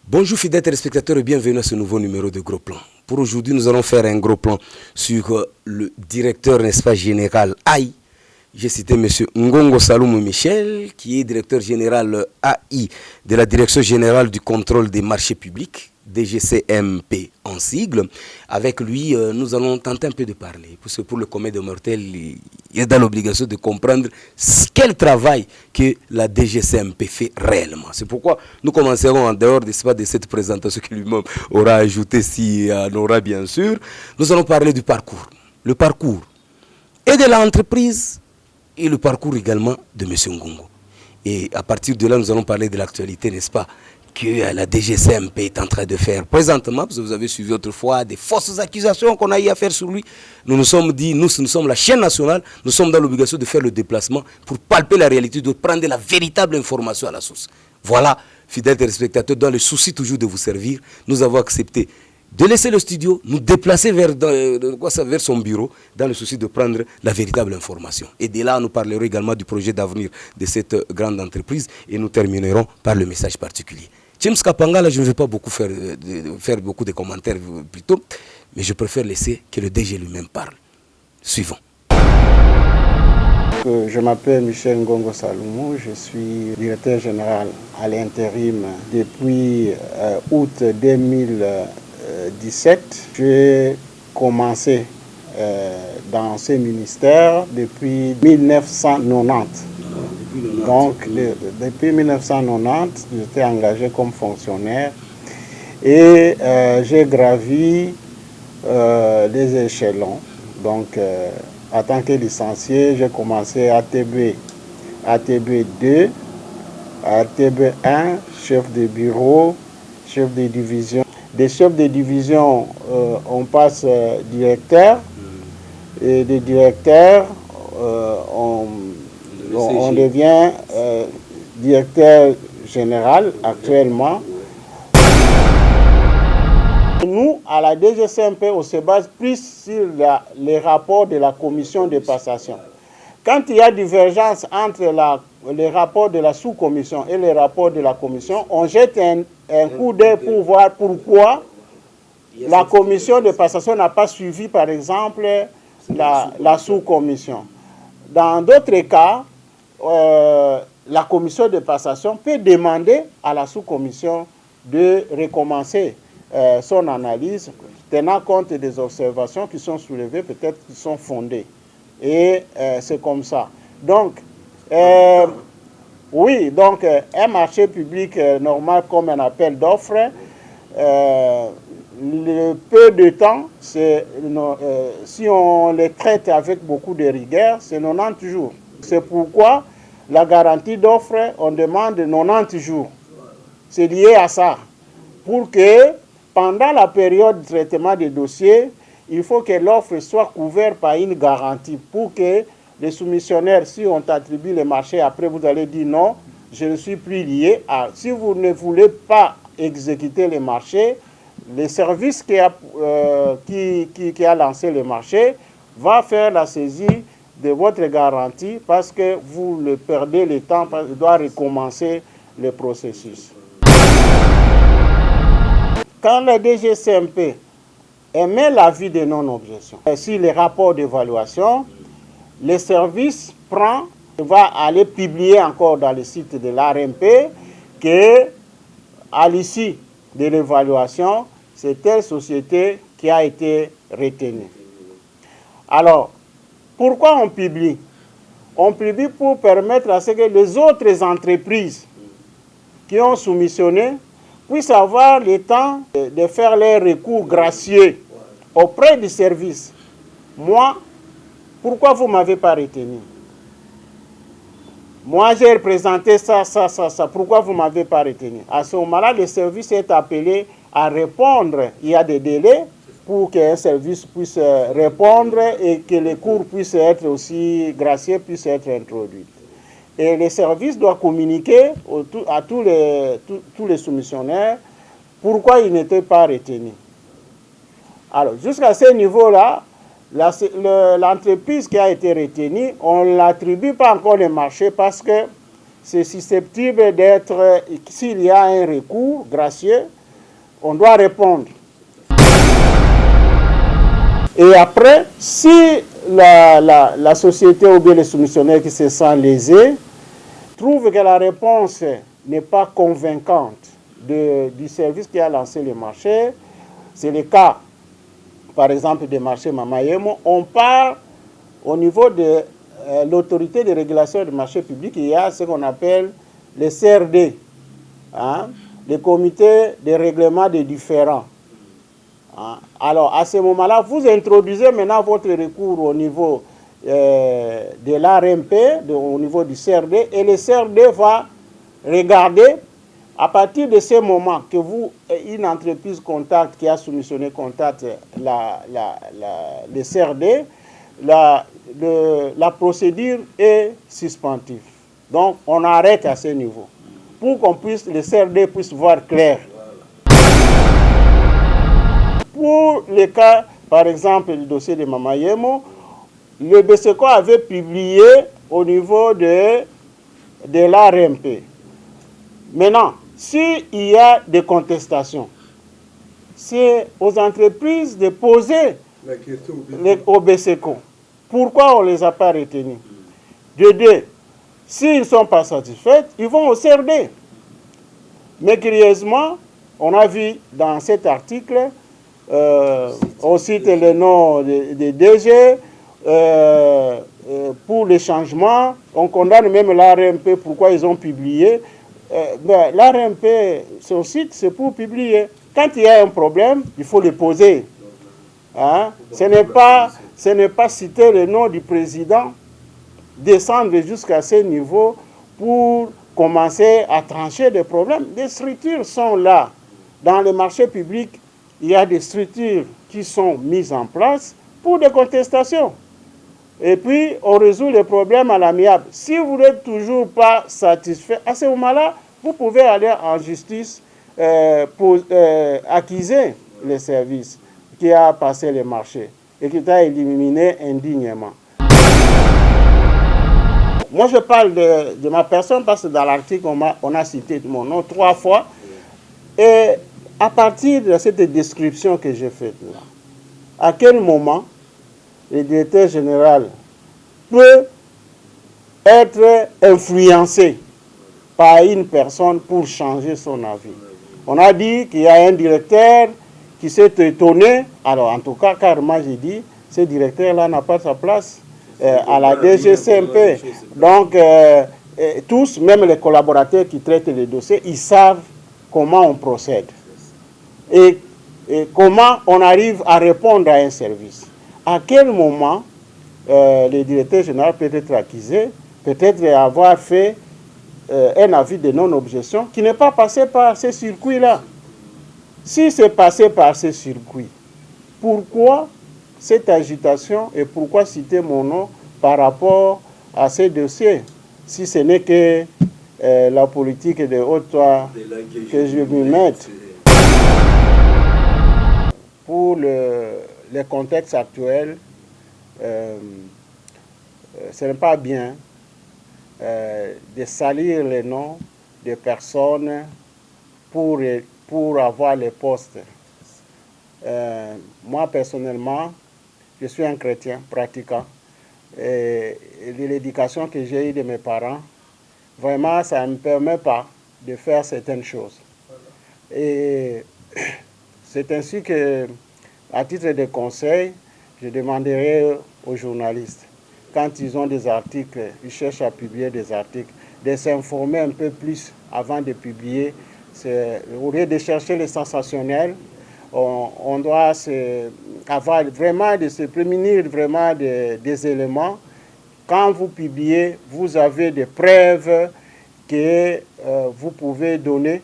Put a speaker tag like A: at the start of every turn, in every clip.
A: Bonjour fidèles téléspectateurs et bienvenue à ce nouveau numéro de Gros Plan. Pour aujourd'hui, nous allons faire un gros plan sur le directeur, n'est-ce pas, général AI. J'ai cité M. Ngongo Saloum Michel, qui est directeur général AI de la Direction générale du contrôle des marchés publics, DGCMP en sigle. Avec lui, nous allons tenter un peu de parler, parce que pour le commun des mortels, il est dans l'obligation de comprendre quel travail que la DGCMP fait réellement. C'est pourquoi nous commencerons en dehors de cette présentation que lui-même aura ajouté, si on aura bien sûr. Nous allons parler du parcours. Le parcours et de l'entreprise et le parcours également de M. Ngongo. Et à partir de là, nous allons parler de l'actualité, n'est-ce pas, que la DGCMP est en train de faire présentement, parce que vous avez suivi autrefois des fausses accusations qu'on a eu à faire sur lui. Nous nous sommes dit, nous sommes la chaîne nationale, nous sommes dans l'obligation de faire le déplacement pour palper la réalité, de prendre la véritable information à la source. Voilà, fidèles téléspectateurs, dans le souci toujours de vous servir, nous avons accepté de laisser le studio, nous déplacer vers son bureau, dans le souci de prendre la véritable information. Et de là, nous parlerons également du projet d'avenir de cette grande entreprise et nous terminerons par le message particulier. James Kapanga, là, je ne vais pas beaucoup faire beaucoup de commentaires plutôt, mais je préfère laisser que le DG lui-même parle. Suivons.
B: Je m'appelle Michel Ngongo Saloum, je suis directeur général à l'intérim depuis août 2017. J'ai commencé dans ce ministère depuis 1990. Donc, depuis 1990, j'étais engagé comme fonctionnaire et j'ai gravi les échelons. Donc, en tant que licencié, j'ai commencé ATB 2, ATB 1, chef de bureau, chef de division. Des chefs de division, on passe directeur, et des directeurs, on devient directeur général actuellement. Nous, à la DGCMP, on se base plus sur les rapports de la commission de passation. Quand il y a divergence entre les rapports de la sous-commission et les rapports de la commission, on jette un coup d'œil pour voir pourquoi la commission de passation n'a pas suivi, par exemple, la sous-commission. Dans d'autres cas, la commission de passation peut demander à la sous-commission de recommencer son analyse, tenant compte des observations qui sont soulevées, peut-être qui sont fondées. Et c'est comme ça. Donc, oui, donc un marché public normal comme un appel d'offres, le peu de temps, si on les traite avec beaucoup de rigueur, c'est 90 jours. C'est pourquoi la garantie d'offres, on demande 90 jours. C'est lié à ça. Pour que pendant la période de traitement des dossiers, il faut que l'offre soit couverte par une garantie pour que les soumissionnaires, si on attribue les marchés, après vous allez dire non, je ne suis plus lié à... Si vous ne voulez pas exécuter les marchés, le service qui a lancé le marché va faire la saisie de votre garantie parce que vous le perdez le temps, parce qu'il doit recommencer le processus. Quand la DGCMP émet l'avis de non-objection, sur les rapports d'évaluation, le service va aller publier encore dans le site de l'ARMP que, à l'issue de l'évaluation, c'est telle société qui a été retenue. Alors, pourquoi on publie? On publie pour permettre à ce que les autres entreprises qui ont soumissionné puissent avoir le temps de faire leurs recours gracieux auprès du service. Moi, pourquoi vous ne m'avez pas retenu? Moi, j'ai représenté ça. Pourquoi vous ne m'avez pas retenu? À ce moment-là, le service est appelé à répondre. Il y a des délais pour qu'un service puisse répondre et que les cours puissent être aussi gracieux, puissent être introduits. Et le service doit communiquer à tous les soumissionnaires pourquoi ils n'étaient pas retenus. Alors, jusqu'à ce niveau-là, l'entreprise qui a été retenue, on ne l'attribue pas encore le marché parce que c'est susceptible d'être, s'il y a un recours gracieux, on doit répondre. Et après, si la société ou bien les soumissionnaires qui se sentent lésés trouvent que la réponse n'est pas convaincante du service qui a lancé le marché, c'est le cas, par exemple, des marchés Mamayemo, on part au niveau de l'autorité de régulation du marché public, il y a ce qu'on appelle les CRD, hein, les comités de règlement des différends. Hein. Alors, à ce moment-là, vous introduisez maintenant votre recours au niveau de l'ARMP, au niveau du CRD, et le CRD va regarder, à partir de ce moment que une entreprise contacte, qui a soumissionné contacte le CRD, la procédure est suspensive. Donc, on arrête à ce niveau pour qu'on puisse, le CRD puisse voir clair. Pour le cas, par exemple, du dossier de Mamayemo, le BCECO avait publié au niveau de l'ARMP. Maintenant, s'il y a des contestations, c'est aux entreprises de poser la question au BCECO. Pourquoi on ne les a pas retenus? De deux, s'ils ne sont pas satisfaits, ils vont au CRD. Mais curieusement, on a vu dans cet article, on cite le nom des DG, pour les changements, on condamne même l'ARMP, pourquoi ils ont publié. L'ARMP, son site, c'est pour publier. Quand il y a un problème, il faut le poser. Hein? Ce n'est pas citer le nom du président, descendre jusqu'à ce niveau pour commencer à trancher des problèmes. Des structures sont là. Dans le marché public, il y a des structures qui sont mises en place pour des contestations. Et puis, on résout les problèmes à l'amiable. Si vous n'êtes toujours pas satisfait, à ce moment-là, vous pouvez aller en justice pour accuser le service qui a passé le marché et qui t'a éliminé indignement. Moi, je parle de ma personne parce que dans l'article, on a cité mon nom 3 fois. Et à partir de cette description que j'ai faite là, à quel moment le directeur général peut être influencé par une personne pour changer son avis? On a dit qu'il y a un directeur qui s'est étonné. Alors, en tout cas, carrément, j'ai dit, ce directeur-là n'a pas sa place à la DGCMP. Donc, tous, même les collaborateurs qui traitent les dossiers, ils savent comment on procède et comment on arrive à répondre à un service. À quel moment le directeur général peut être accusé, peut-être avoir fait un avis de non-objection qui n'est pas passé par ces circuits-là. Si c'est passé par ces circuits, pourquoi cette agitation et pourquoi citer mon nom par rapport à ces dossiers, si ce n'est que la politique de haute toit que je m'y mette? Pour le contexte actuel, ce n'est pas bien de salir les noms des personnes pour avoir les postes. Moi, personnellement, je suis un chrétien pratiquant. Et l'éducation que j'ai eue de mes parents, vraiment, ça ne me permet pas de faire certaines choses. Et c'est ainsi que, à titre de conseil, je demanderai aux journalistes, quand ils ont des articles, ils cherchent à publier des articles, de s'informer un peu plus avant de publier. Au lieu de chercher les sensationnels, on doit avoir vraiment de se prémunir vraiment des éléments. Quand vous publiez, vous avez des preuves que vous pouvez donner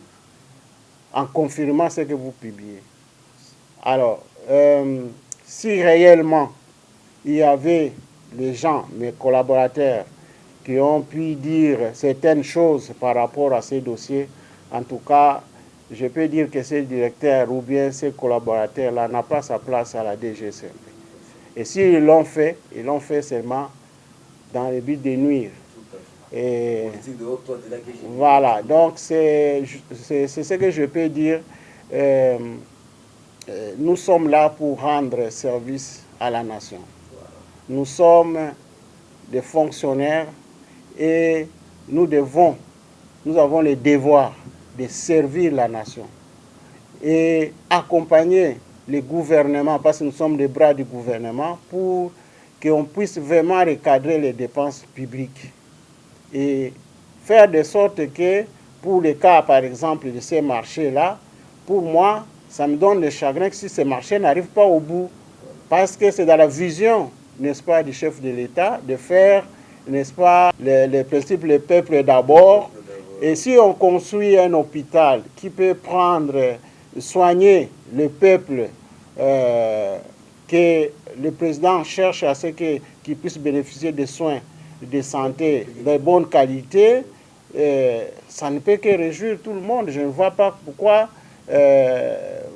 B: en confirmant ce que vous publiez. Alors, si réellement il y avait les gens, mes collaborateurs, qui ont pu dire certaines choses par rapport à ces dossiers, en tout cas, je peux dire que ce directeur ou bien ces collaborateurs-là n'a pas sa place à la DGCMP. Et s'ils l'ont fait, ils l'ont fait seulement dans le but de nuire. Et voilà, donc c'est ce que je peux dire. Nous sommes là pour rendre service à la nation. Nous sommes des fonctionnaires et nous avons le devoir de servir la nation et accompagner le gouvernement, parce que nous sommes des bras du gouvernement, pour qu'on puisse vraiment recadrer les dépenses publiques et faire de sorte que, pour le cas par exemple de ces marchés-là, pour moi, ça me donne le chagrin que si ces marchés n'arrivent pas au bout, parce que c'est dans la vision, n'est-ce pas, du chef de l'État, de faire, n'est-ce pas, les principes, le peuple d'abord. Et si on construit un hôpital qui peut soigner le peuple, que le président cherche à ce qu'il puisse bénéficier de soins de santé de bonne qualité, ça ne peut que réjouir tout le monde. Je ne vois pas pourquoi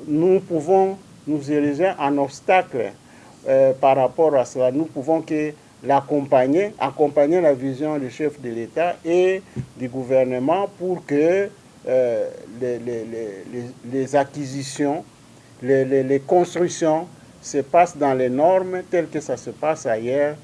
B: nous pouvons nous ériger en obstacle par rapport à cela. Nous pouvons que l'accompagner, accompagner la vision du chef de l'État et du gouvernement pour que les acquisitions, les constructions se passent dans les normes telles que ça se passe ailleurs.